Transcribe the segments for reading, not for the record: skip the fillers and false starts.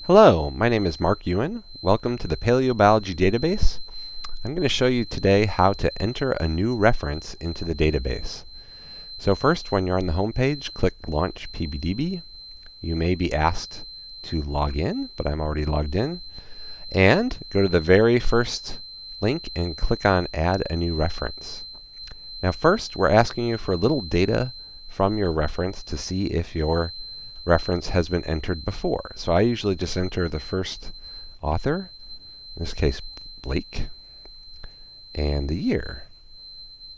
Hello, my name is Mark Ewan. Welcome to the Paleobiology database. I'm going to show you today how to enter a new reference into the database. So first, when you're on the home page, click Launch PBDB. You may be asked to log in, but I'm already logged in. And go to the very first link and click on Add a New Reference. Now first, we're asking you for a little data from your reference to see if your reference has been entered before. So I usually just enter the first author, in this case Blake, and the year,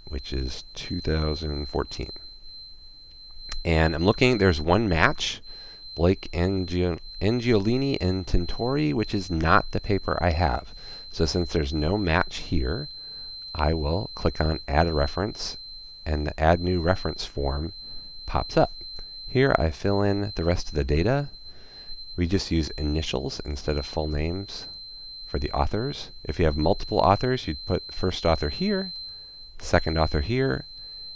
which is 2014. And I'm looking, there's one match, Blake Angiolini and Tintori, which is not the paper I have. So since there's no match here, I will click on Add a Reference, and the Add New Reference form pops up. Here I fill in the rest of the data. We just use initials instead of full names for the authors. If you have multiple authors, you'd put first author here, second author here,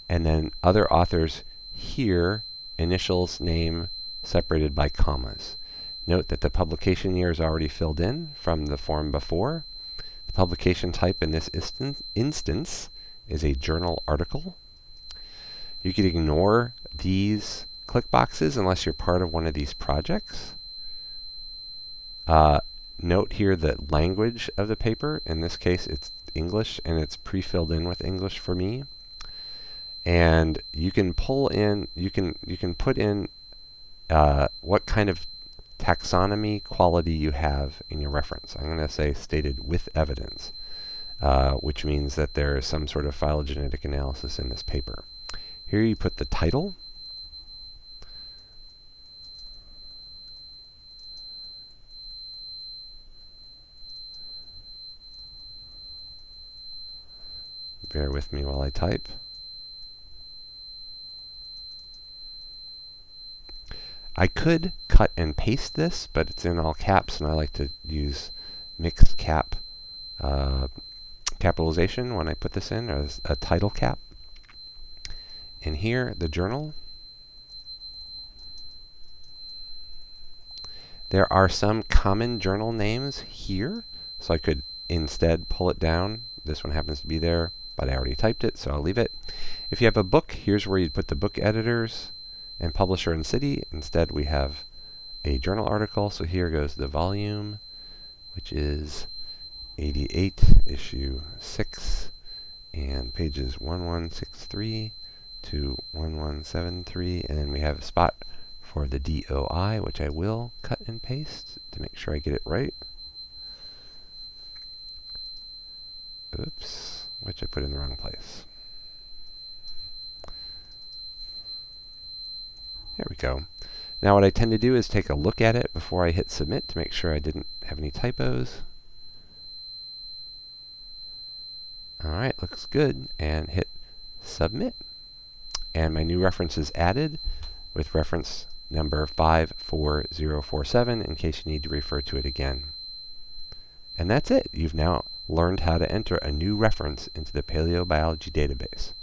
and then other authors here, initials, name, separated by commas. Note that the publication year is already filled in from the form before. The publication type in this instance is a journal article. You could ignore these click boxes unless you're part of one of these projects. Note here the language of the paper. In this case, it's English, and it's pre-filled in with English for me. And you can pull in, you can put in what kind of taxonomy quality you have in your reference. I'm going to say stated with evidence, which means that there is some sort of phylogenetic analysis in this paper. Here you put the title. Bear with me while I type. I could cut and paste this, but it's in all caps, and I like to use mixed cap capitalization when I put this in, as a title cap. And here, the journal. There are some common journal names here, so I could instead pull it down. This one happens to be there, but I already typed it, so I'll leave it. If you have a book, here's where you'd put the book editors and publisher and city. Instead, we have a journal article, so here goes the volume, which is 88, issue 6, and pages 1163 to 1173, and then we have a spot for the DOI, which I will cut and paste to make sure I get it right. Oops, which I put in the wrong place. There we go. Now what I tend to do is take a look at it before I hit submit to make sure I didn't have any typos. Alright, looks good, and hit submit. And my new reference is added with reference number 54047 in case you need to refer to it again. And that's it. You've now learned how to enter a new reference into the Paleobiology database.